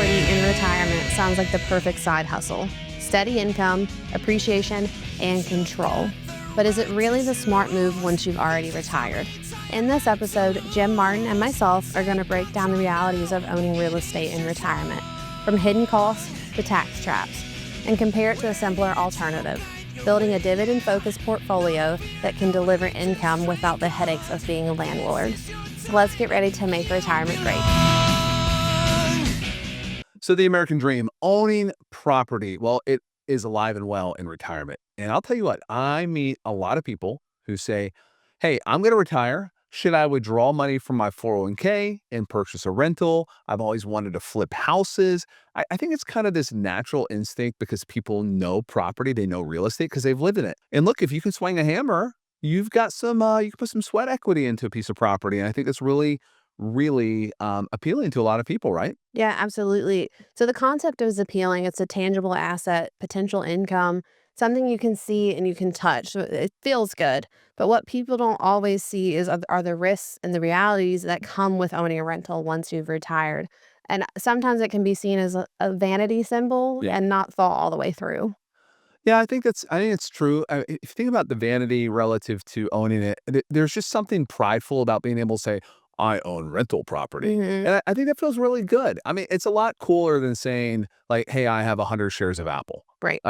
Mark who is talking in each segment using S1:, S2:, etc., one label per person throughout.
S1: property in retirement sounds like the perfect side hustle. Steady income, appreciation, and control. But is it really the smart move once you've already retired? In this episode, Jim Martin and myself are going to break down the realities of owning real estate in retirement, from hidden costs to tax traps, and compare it to a simpler alternative, building a dividend-focused portfolio that can deliver income without the headaches of being a landlord. So let's get ready to make retirement great.
S2: So the American dream, owning property, well, it is alive and well in retirement. And I'll tell you what, I meet a lot of people who say, hey, I'm going to retire. Should I withdraw money from my 401k and purchase a rental? I've always wanted to flip houses. I think it's kind of this natural instinct because people know property, they know real estate because they've lived in it. And look, if you can swing a hammer, you've got some, you can put some sweat equity into a piece of property. And I think it's really appealing to a lot of people, right?
S1: Yeah, absolutely. So the concept is appealing. It's a tangible asset, potential income, something you can see and you can touch. So it feels good. But what people don't always see are the risks and the realities that come with owning a rental once you've retired. And sometimes it can be seen as a vanity symbol
S2: Yeah.
S1: and not thought all the way through.
S2: Yeah, I think it's true. If you think about the vanity relative to owning it, there's just something prideful about being able to say, I own rental property.
S1: Hmm.
S2: And I think that feels really good. I mean, it's a lot cooler than saying like, hey, I have 100 shares of Apple.
S1: Right.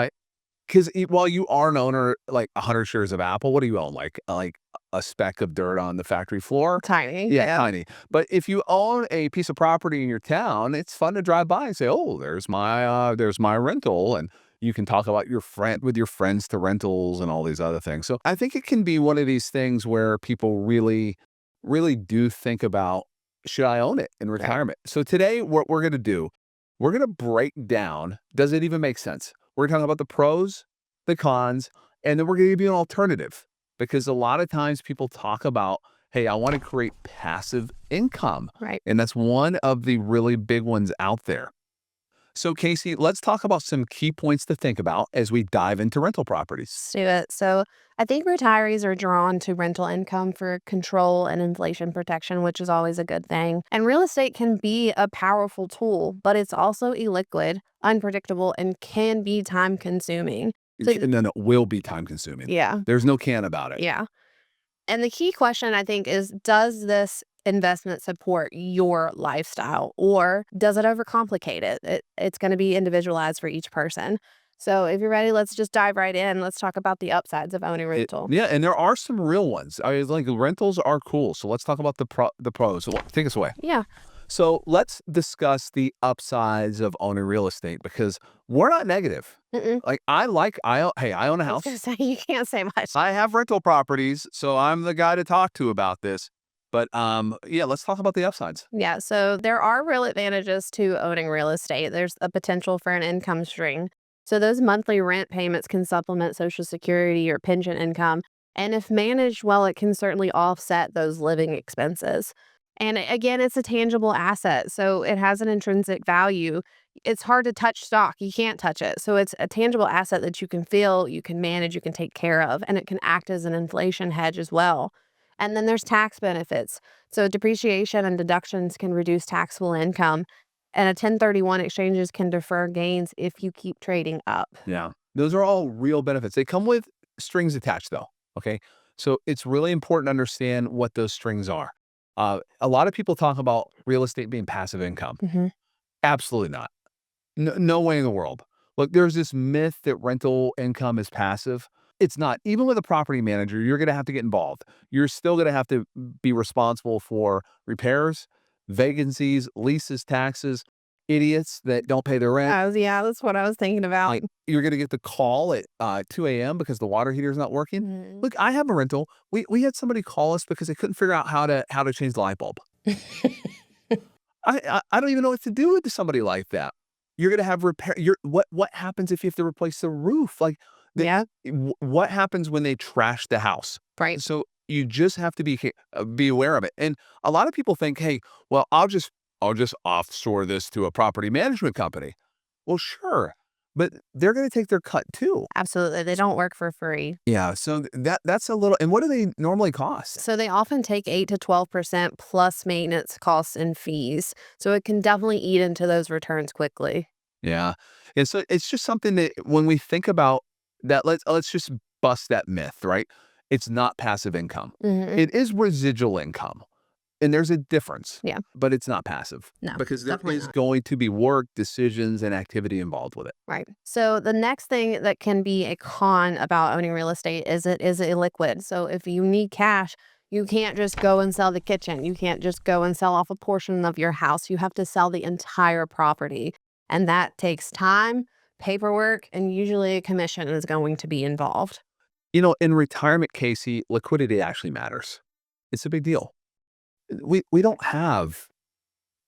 S2: Because while you are an owner, like 100 shares of Apple, what do you own? Like a speck of dirt on the factory floor?
S1: Tiny.
S2: Yeah, tiny. But if you own a piece of property in your town, it's fun to drive by and say, "Oh, there's my rental," and you can talk about your friend with your friends to rentals and all these other things. So I think it can be one of these things where people really, really do think about, should I own it in
S1: Right.
S2: retirement? So today, what we're going to do, we're going to break down, does it even make sense? We're talking about the pros, the cons, and then we're going to give you an alternative because a lot of times people talk about, hey, I want to create passive income.
S1: Right.
S2: And that's one of the really big ones out there. So Casey, let's talk about some key points to think about as we dive into rental properties.
S1: Let's do it. So I think retirees are drawn to rental income for control and inflation protection, which is always a good thing. And real estate can be a powerful tool, but it's also illiquid, unpredictable, and can be time consuming. So,
S2: And then it will be time consuming.
S1: yeah,
S2: There's no can about it.
S1: yeah. And the key question, I think, is does this investment support your lifestyle or does it overcomplicate it? It's going to be individualized for each person. So if you're ready, let's just dive right in. Let's talk about the upsides of owning rental.
S2: Yeah, and there are some real ones. I mean, like rentals are cool. So let's talk about the pros. So take us away.
S1: Yeah.
S2: So let's discuss the upsides of owning real estate because we're not negative.
S1: Mm-mm.
S2: Like hey, I own a
S1: I was
S2: house.
S1: going to say, you can't say much.
S2: I have rental properties, so I'm the guy to talk to about this. But yeah, let's talk about the upsides.
S1: Yeah. So there are real advantages to owning real estate. There's a potential for an income stream. So those monthly rent payments can supplement Social Security or pension income. And if managed well, it can certainly offset those living expenses. And again, it's a tangible asset. So it has an intrinsic value. It's hard to touch stock. You can't touch it. So it's a tangible asset that you can feel, you can manage, you can take care of, and it can act as an inflation hedge as well. And then there's tax benefits. So depreciation and deductions can reduce taxable income. And a 1031 exchanges can defer gains if you keep trading up.
S2: Yeah, those are all real benefits. They come with strings attached, though. Okay, so it's really important to understand what those strings are. A lot of people talk about real estate being passive income.
S1: Hmm.
S2: Absolutely not. No way in the world. Look, there's this myth that rental income is passive. It's not. Even with a property manager, you're going to have to get involved. You're still going to have to be responsible for repairs, vacancies, leases, taxes, idiots that don't pay their rent.
S1: Yeah, that's what I was thinking about.
S2: Like you're going to get the call at 2 a.m. because the water heater is not working.
S1: Mhm.
S2: Look, I have a rental. We had somebody call us because they couldn't figure out how to change the light bulb. I don't even know what to do with somebody like that. You're going to have repair. What happens if you have to replace the roof? Like,
S1: Yeah,
S2: what happens when they trash the house?
S1: right.
S2: So you just have to be aware of it. And a lot of people think, hey, well, I'll just offshore this to a property management company. Well, sure, but they're going to take their cut too.
S1: Absolutely. They don't work for free.
S2: Yeah, so that's a little. And what do they normally cost?
S1: So they often take 8 to 12% plus maintenance costs and fees. So it can definitely eat into those returns quickly.
S2: Yeah, and so it's just something that when we think about that, let's just bust that myth, right? It's not passive income.
S1: Hmm.
S2: It is residual income. And there's a difference,
S1: Yeah.
S2: but it's not passive
S1: No,
S2: because there
S1: definitely
S2: is
S1: not.
S2: going to be work, decisions, and activity involved with it.
S1: Right. So the next thing that can be a con about owning real estate is it is illiquid. So if you need cash, you can't just go and sell the kitchen. You can't just go and sell off a portion of your house. You have to sell the entire property. And that takes time, paperwork, and usually a commission is going to be involved.
S2: In retirement, Casey, liquidity actually matters. It's a big deal. We don't have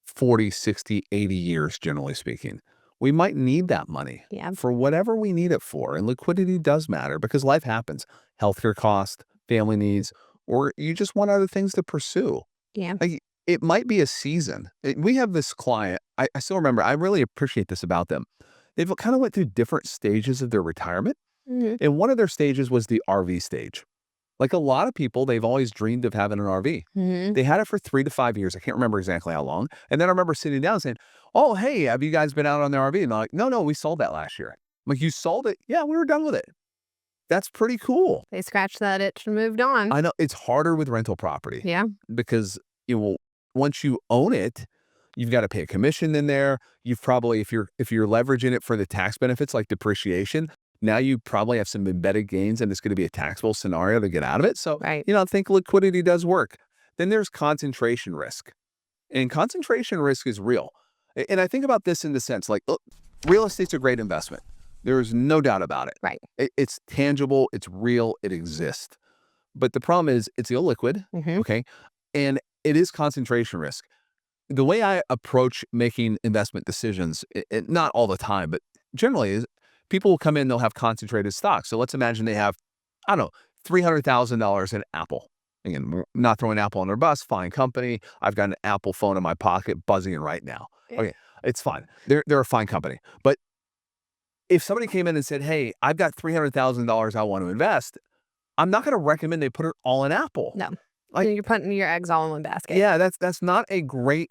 S2: 40, 60, 80 years, generally speaking. We might need that money
S1: Yeah.
S2: for whatever we need it for. And liquidity does matter because life happens. Healthcare costs, family needs, or you just want other things to pursue.
S1: Yeah.
S2: Like, it might be a season. We have this client, I still remember, I really appreciate this about them. They've kind of went through different stages of their retirement.
S1: Hmm.
S2: And one of their stages was the RV stage. Like a lot of people, they've always dreamed of having an RV.
S1: Hmm.
S2: They had it for 3 to 5 years. I can't remember exactly how long. And then I remember sitting down and saying, "Oh, hey, have you guys been out on the RV?" And they're like, "No, no, we sold that last year." I'm like, "You sold it?" "Yeah, we were done with it." That's pretty cool.
S1: They scratched that itch and moved on.
S2: I know it's harder with rental property
S1: Yeah.
S2: because you will once you own it, you've got to pay a commission in there. You've probably if you're leveraging it for the tax benefits like depreciation, now you probably have some embedded gains and it's going to be a taxable scenario to get out of it. So,
S1: Right.
S2: I think liquidity does work. Then there's concentration risk. And concentration risk is real. And I think about this in the sense like, look, real estate's a great investment. There's no doubt about it.
S1: Right.
S2: It's tangible, it's real, it exists. But the problem is it's illiquid,
S1: Hmm.
S2: okay? And it is concentration risk. The way I approach making investment decisions, not all the time, but generally is people will come in, they'll have concentrated stocks. So let's imagine they have, I don't know, $300,000 in Apple. Again, we're not throwing Apple on their bus, fine company. I've got an Apple phone in my pocket buzzing right now.
S1: Yeah.
S2: Okay, it's fine. They're a fine company. But if somebody came in and said, "Hey, I've got $300,000 I want to invest," I'm not going to recommend they put it all in Apple.
S1: No.
S2: Like,
S1: You're putting your eggs all in one basket.
S2: yeah, that's not a great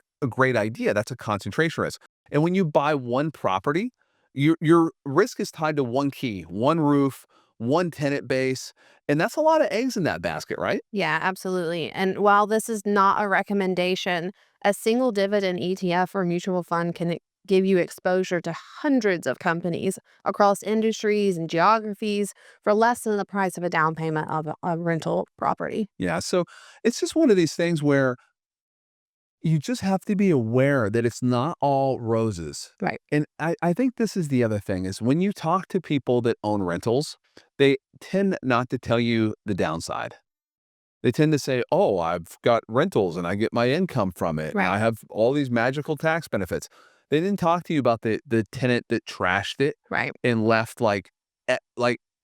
S2: idea. That's a concentration risk. And when you buy one property, your risk is tied to one key, one roof, one tenant base, and that's a lot of eggs in that basket, right?
S1: Yeah, absolutely. And while this is not a recommendation, a single dividend ETF or mutual fund can give you exposure to hundreds of companies across industries and geographies for less than the price of a down payment of a rental property.
S2: Yeah. So it's just one of these things where you just have to be aware that it's not all roses.
S1: Right.
S2: And I think this is the other thing is when you talk to people that own rentals, they tend not to tell you the downside. They tend to say, "Oh, I've got rentals and I get my income from it. And
S1: Right.
S2: I have all these magical tax benefits." They didn't talk to you about the tenant that trashed it
S1: Right.
S2: and left like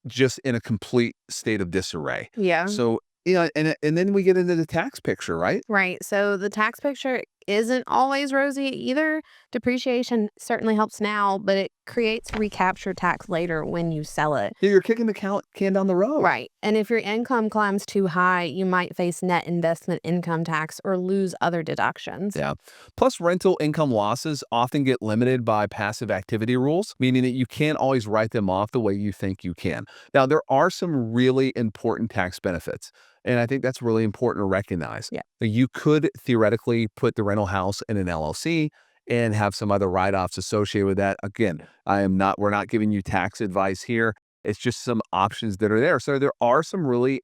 S2: just in a complete state of disarray.
S1: Yeah.
S2: So, and then we get into the tax picture, right?
S1: Right. So the tax picture isn't always rosy either. Depreciation certainly helps now, but it creates recapture tax later when you sell it.
S2: Yeah, you're kicking the can down the road.
S1: Right. And if your income climbs too high, you might face net investment income tax or lose other deductions.
S2: Yeah. Plus, rental income losses often get limited by passive activity rules, meaning that you can't always write them off the way you think you can. Now, there are some really important tax benefits, and I think that's really important to recognize.
S1: Yeah.
S2: You could theoretically put the rental house in an LLC and have some other write-offs associated with that. Again, we're not giving you tax advice here. It's just some options that are there. So there are some really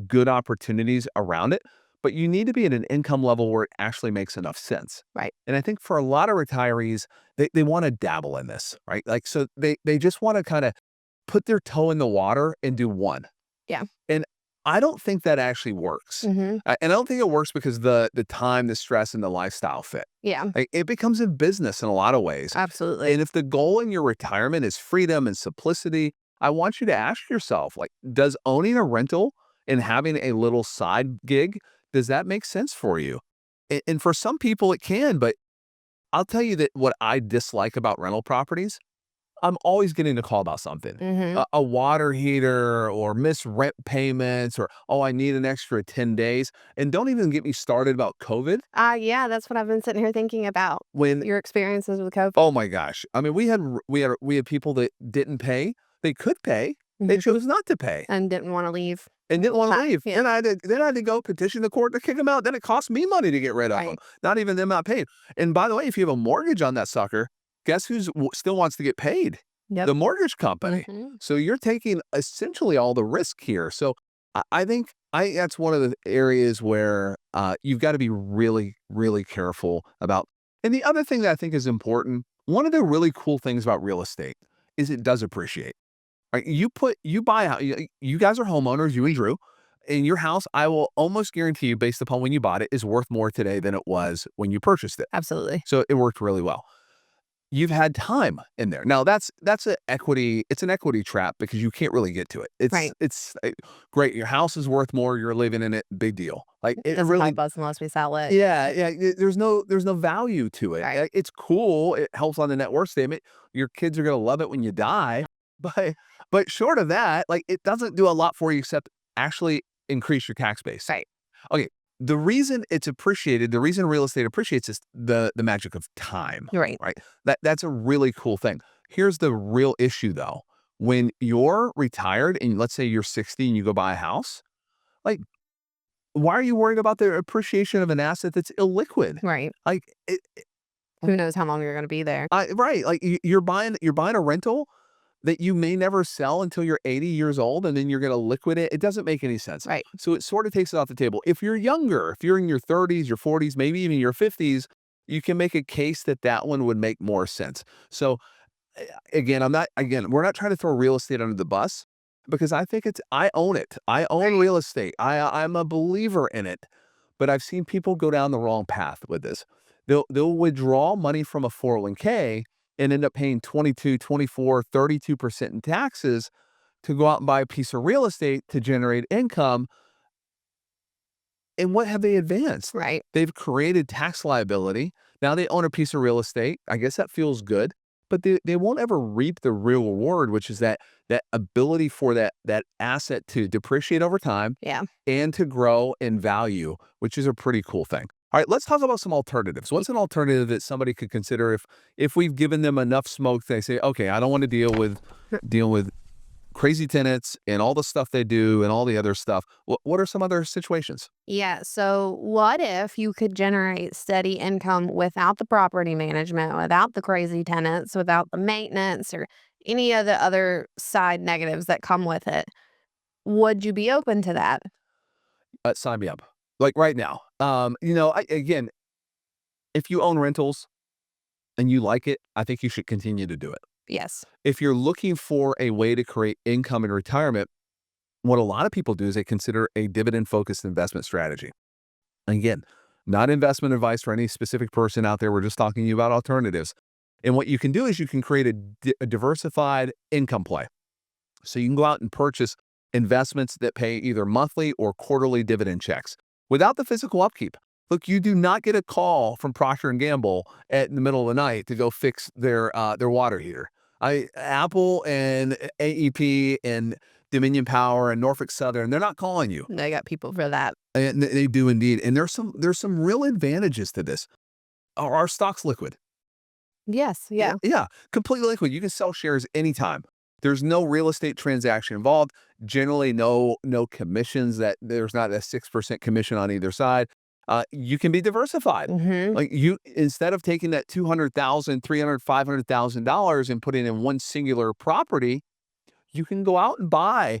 S2: good opportunities around it, but you need to be at an income level where it actually makes enough sense.
S1: Right.
S2: And I think for a lot of retirees, they want to dabble in this, right? Like, so they just want to kind of put their toe in the water and do one.
S1: Yeah.
S2: And I don't think that actually works.
S1: Hmm.
S2: And I don't think it works because the time, the stress, and the lifestyle fit.
S1: Yeah.
S2: Like, it becomes a business in a lot of ways.
S1: Absolutely.
S2: And if the goal in your retirement is freedom and simplicity, I want you to ask yourself, like, does owning a rental and having a little side gig, does that make sense for you? And for some people it can, but I'll tell you that what I dislike about rental properties, I'm always getting a call about something.
S1: Mhm.
S2: A water heater or missed rent payments or, "Oh, I need an extra 10 days." And don't even get me started about COVID
S1: Yeah, that's what I've been sitting here thinking about,
S2: when
S1: your experiences with COVID.
S2: oh my gosh. I mean, we had people that didn't pay. They could pay. They
S1: Mhm.
S2: chose not to pay
S1: And didn't wanna leave.
S2: and didn't wanna leave.
S1: Yeah,
S2: Then I had to go petition the court to kick them out. Then it cost me money to get rid of them.
S1: right.
S2: Not even them not paying. And by the way, if you have a mortgage on that sucker, guess still wants to get paid?
S1: Yep.
S2: The mortgage company.
S1: Mhm.
S2: So you're taking essentially all the risk here. So I think that's one of the areas where you've got to be really, really careful about. And the other thing that I think is important, one of the really cool things about real estate is it does appreciate. Right? You buy out. You guys are homeowners, you and Drew. In your house, I will almost guarantee you, based upon when you bought it, is worth more today than it was when you purchased it.
S1: Absolutely.
S2: So it worked really well. You've had time in there. Now that's an equity. It's an equity trap because you can't really get to it.
S1: Right.
S2: It's great. Your house is worth more. You're living in it. Big deal. Like
S1: It
S2: it
S1: doesn't
S2: really.
S1: help us unless we sell it.
S2: Yeah, yeah. There's no value to it.
S1: Right.
S2: It's cool. It helps on the net worth statement. Your kids are gonna love it when you die. But short of that, like it doesn't do a lot for you except actually increase your tax base.
S1: Right.
S2: Okay. The reason it's appreciated, the reason real estate appreciates is the magic of time,
S1: You're right.
S2: right? That's a really cool thing. Here's the real issue though. When you're retired and let's say you're 60 and you go buy a house, like why are you worried about the appreciation of an asset that's illiquid?
S1: Right.
S2: Like
S1: Who knows how long you're gonna be there.
S2: right, like you're buying a rental that you may never sell until you're 80 years old and then you're going to liquidate it. It doesn't make any sense.
S1: Right.
S2: So it sort of takes it off the table. If you're younger, if you're in your 30s, your 40s, maybe even your 50s, you can make a case that that one would make more sense. So we're not trying to throw real estate under the bus because I own it. I own
S1: Right.
S2: real estate. I'm a believer in it, but I've seen people go down the wrong path with this. They'll withdraw money from a 401k and end up paying 22, 24, 32% in taxes to go out and buy a piece of real estate to generate income. And what have they advanced?
S1: Right.
S2: They've created tax liability. Now they own a piece of real estate. I guess that feels good, but they won't ever reap the real reward, which is that ability for that asset to depreciate over time
S1: Yeah.
S2: and to grow in value, which is a pretty cool thing. All right, let's talk about some alternatives. What's an alternative that somebody could consider if we've given them enough smoke, they say, okay, I don't want to deal with crazy tenants and all the stuff they do and all the other stuff. What are some other situations?
S1: Yeah. So, what if you could generate steady income without the property management, without the crazy tenants, without the maintenance, or any of the other side negatives that come with it? Would you be open to that?
S2: Sign me up. Like right now. Again, if you own rentals and you like it, I think you should continue to do it.
S1: Yes.
S2: If you're looking for a way to create income in retirement, what a lot of people do is they consider a dividend focused investment strategy. Again, not investment advice for any specific person out there. We're just talking to you about alternatives. And what you can do is you can create a diversified income play. So you can go out and purchase investments that pay either monthly or quarterly dividend checks without the physical upkeep. Look, you do not get a call from Procter and Gamble in the middle of the night to go fix their water heater. Apple and AEP and Dominion Power and Norfolk Southern, they're not calling you.
S1: They got people for that.
S2: And they do indeed. And there's some real advantages to this. Are our stocks liquid?
S1: Yes.
S2: Yeah,
S1: Yeah.
S2: yeah, completely liquid. You can sell shares anytime. There's no real estate transaction involved. Generally, no commissions. That there's not a 6% commission on either side. You can be diversified.
S1: Hmm.
S2: Like you, instead of taking that 200,000, 300, $500,000 and putting it in one singular property, you can go out and buy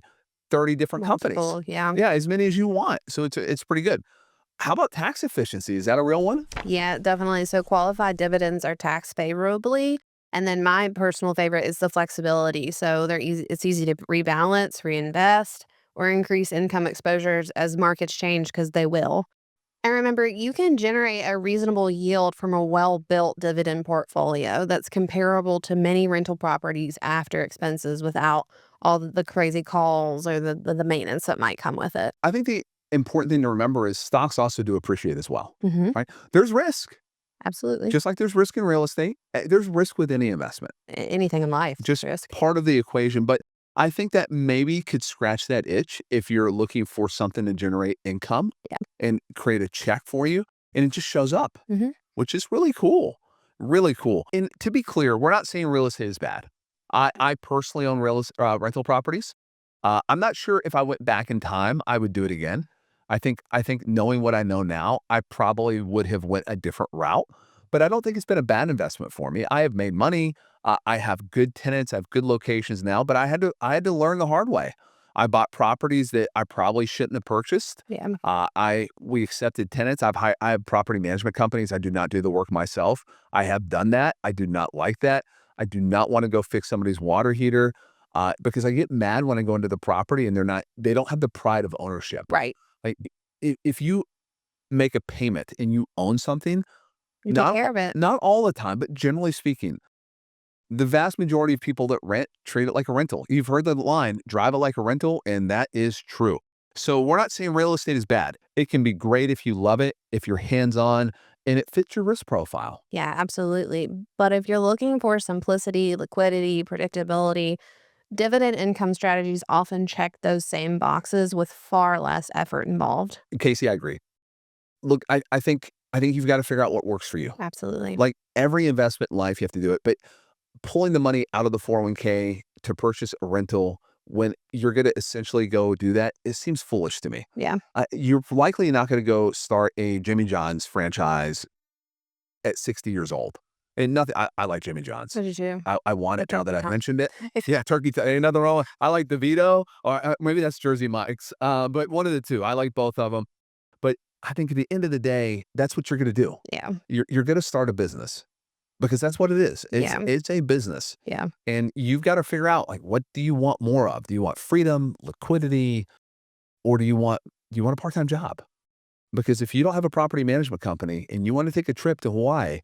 S2: 30 different companies.
S1: Multiple. Yeah.
S2: Yeah, as many as you want. So it's pretty good. How about tax efficiency? Is that a real one?
S1: Yeah, definitely. So qualified dividends are taxed favorably. And then my personal favorite is the flexibility. So they're easy, it's easy to rebalance, reinvest, or increase income exposures as markets change because they will. And remember, you can generate a reasonable yield from a well-built dividend portfolio that's comparable to many rental properties after expenses without all the crazy calls or the maintenance that might come with it.
S2: I think the important thing to remember is stocks also do appreciate as well,
S1: Hmm.
S2: right? There's risk.
S1: Absolutely.
S2: Just like there's risk in real estate, there's risk with any investment.
S1: Anything in life,
S2: Just
S1: risk.
S2: part of the equation. But I think that maybe could scratch that itch if you're looking for something to generate income
S1: Yeah.
S2: and create a check for you, and it just shows up,
S1: Hmm.
S2: which is really cool. Really cool. And to be clear, we're not saying real estate is bad. I personally own rental properties. I'm not sure if I went back in time, I would do it again. I think knowing what I know now, I probably would have went a different route, but I don't think it's been a bad investment for me. I have made money. I have good tenants. I have good locations now, but I had to learn the hard way. I bought properties that I probably shouldn't have purchased.
S1: Yeah.
S2: We accepted tenants. I have property management companies. I do not do the work myself. I have done that. I do not like that. I do not want to go fix somebody's water heater because I get mad when I go into the property and they don't have the pride of ownership.
S1: Right.
S2: Like if you make a payment and you own something,
S1: You take
S2: not
S1: care of it.
S2: not all the time, but generally speaking, the vast majority of people that rent treat it like a rental. You've heard the line, drive it like a rental, and that is true. So we're not saying real estate is bad. It can be great if you love it, if you're hands-on, and it fits your risk profile.
S1: Yeah, absolutely. But if you're looking for simplicity, liquidity, predictability, dividend income strategies often check those same boxes with far less effort involved.
S2: Casey, I agree. Look, I think you've got to figure out what works for you.
S1: Absolutely.
S2: Like every investment in life, you have to do it. But pulling the money out of the 401k to purchase a rental when you're going to essentially go do that, it seems foolish to me.
S1: Yeah.
S2: You're likely not going to go start a Jimmy John's franchise at 60 years old. And nothing, I like Jimmy John's.
S1: So did you?
S2: I want
S1: The
S2: it now that
S1: turkey,
S2: I've
S1: huh?
S2: mentioned it. Yeah, ain't nothing wrong. I like DeVito, or maybe that's Jersey Mike's, but one of the two. I like both of them. But I think at the end of the day, that's what you're going to do.
S1: Yeah.
S2: You're going to start a business because that's what it is. It's
S1: Yeah.
S2: it's a business.
S1: Yeah.
S2: And you've got to figure out like what do you want more of? Do you want freedom, liquidity, or do you want a part-time job? Because if you don't have a property management company and you want to take a trip to Hawaii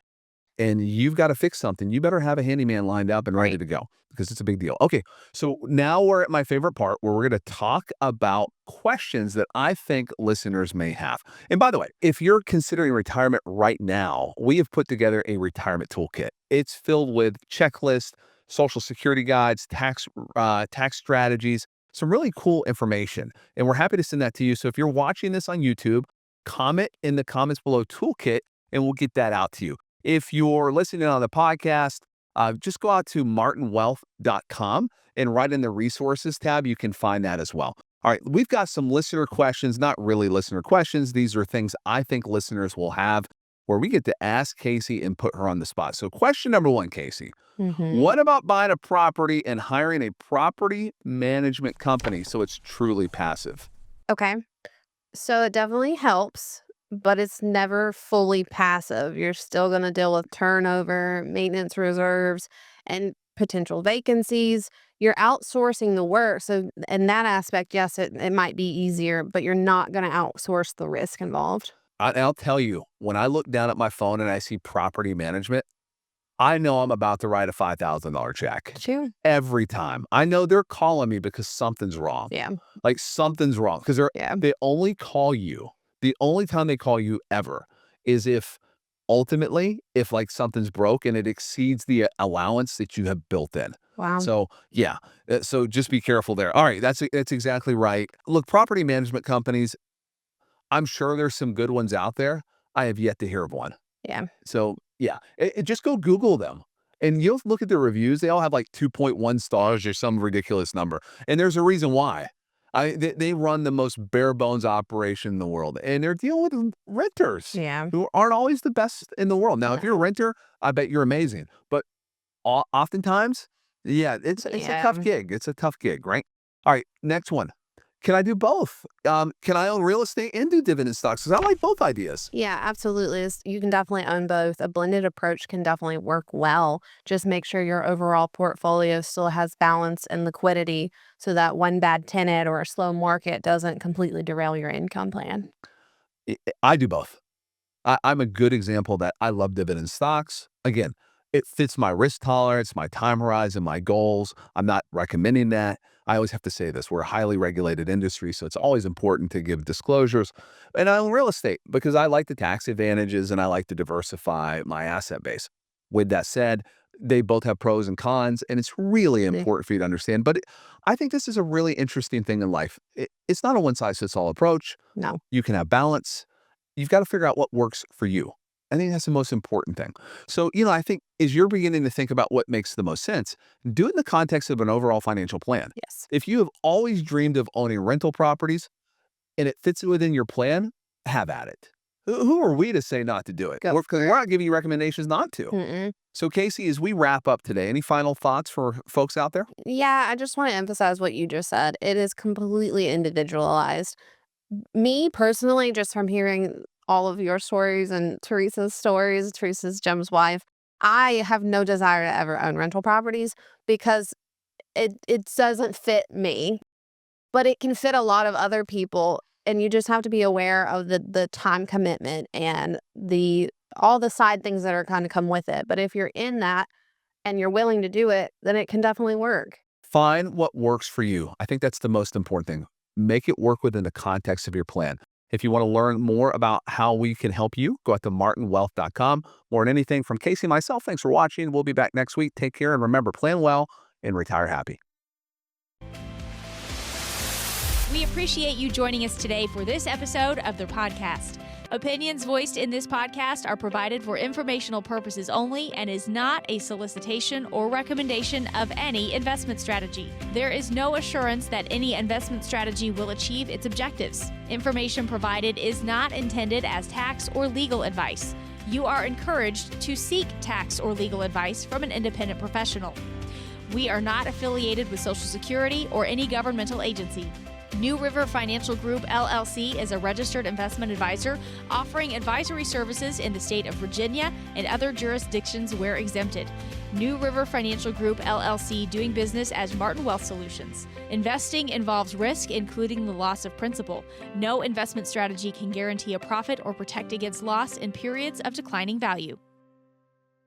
S2: and you've got to fix something, you better have a handyman lined up and ready
S1: Right.
S2: to go because it's a big deal. Okay, so now we're at my favorite part where we're going to talk about questions that I think listeners may have. And by the way, if you're considering retirement right now, we have put together a retirement toolkit. It's filled with checklists, social security guides, tax strategies, some really cool information. And we're happy to send that to you. So if you're watching this on YouTube, comment in the comments below toolkit and we'll get that out to you. If you're listening on the podcast, just go out to martinwealth.com and right in the resources tab, you can find that as well. All right, we've got some listener questions, not really listener questions. These are things I think listeners will have where we get to ask Casey and put her on the spot. So question number one, Casey,
S1: Hmm.
S2: what about buying a property and hiring a property management company so it's truly passive?
S1: Okay. So it definitely helps, but it's never fully passive. You're still going to deal with turnover, maintenance reserves, and potential vacancies. You're outsourcing the work. So, in that aspect, yes, it might be easier, but you're not going to outsource the risk involved.
S2: I'll tell you, when I look down at my phone and I see property management, I know I'm about to write a $5,000 check
S1: Sure.
S2: every time. I know they're calling me because something's wrong.
S1: Yeah.
S2: Like something's wrong because
S1: Yeah.
S2: they only call you. The only time they call you ever is if ultimately if like something's broke and it exceeds the allowance that you have built in.
S1: Wow.
S2: So yeah, so just be careful there. All right, that's exactly right. Look, property management companies. I'm sure there's some good ones out there. I have yet to hear of one.
S1: Yeah.
S2: So, yeah, just go Google them, and you'll look at the reviews. They all have, like, 2.1 stars or some ridiculous number, and there's a reason why. They run the most bare bones operation in the world, and they're dealing with renters
S1: Yeah.
S2: who aren't always the best in the world. Now, if you're a
S1: No.
S2: renter, I bet you're amazing, but oftentimes, yeah, it's a
S1: Yeah.
S2: tough gig. It's a tough gig, right? All right, next one. Can I do both? Can I own real estate and do dividend stocks? Because I like both ideas.
S1: Yeah, absolutely. You can definitely own both. A blended approach can definitely work well. Just make sure your overall portfolio still has balance and liquidity so that one bad tenant or a slow market doesn't completely derail your income plan.
S2: I do both. I'm a good example that I love dividend stocks. Again, it fits my risk tolerance, my time horizon, my goals. I'm not recommending that. I always have to say this, we're a highly regulated industry, so it's always important to give disclosures. And I own real estate because I like the tax advantages and I like to diversify my asset base. With that said, they both have pros and cons, and it's really
S1: Yeah.
S2: important for you to understand. But I think this is a really interesting thing in life. It's not a one-size-fits-all approach.
S1: No.
S2: You can have balance. You've got to figure out what works for you. I think that's the most important thing. So, I think as you're beginning to think about what makes the most sense, do it in the context of an overall financial plan.
S1: Yes.
S2: If you have always dreamed of owning rental properties and it fits within your plan, have at it. Who are we to say not to do it?
S1: Go
S2: We're
S1: for it.
S2: not giving you recommendations not to.
S1: Mm-mm.
S2: So, Casey, as we wrap up today, any final thoughts for folks out there?
S1: Yeah, I just want to emphasize what you just said. It is completely individualized. Me personally, just from hearing all of your stories and Teresa's Jim's wife, I have no desire to ever own rental properties because it doesn't fit me, but it can fit a lot of other people, and you just have to be aware of the time commitment and the all the side things that are kind of come with it. But if you're in that and you're willing to do it, then it can definitely work.
S2: Find what works for you. I think that's the most important thing. Make it work within the context of your plan. If you want to learn more about how we can help you, go out to martinwealth.com. More than anything, from Casey and myself, thanks for watching. We'll be back next week. Take care, and remember, plan well and retire happy.
S3: We appreciate you joining us today for this episode of the podcast. Opinions voiced in this podcast are provided for informational purposes only and is not a solicitation or recommendation of any investment strategy. There is no assurance that any investment strategy will achieve its objectives. Information provided is not intended as tax or legal advice. You are encouraged to seek tax or legal advice from an independent professional. We are not affiliated with Social Security or any governmental agency. New River Financial Group, LLC is a registered investment advisor offering advisory services in the state of Virginia and other jurisdictions where exempted. New River Financial Group, LLC, doing business as Martin Wealth Solutions. Investing involves risk, including the loss of principal. No investment strategy can guarantee a profit or protect against loss in periods of declining value.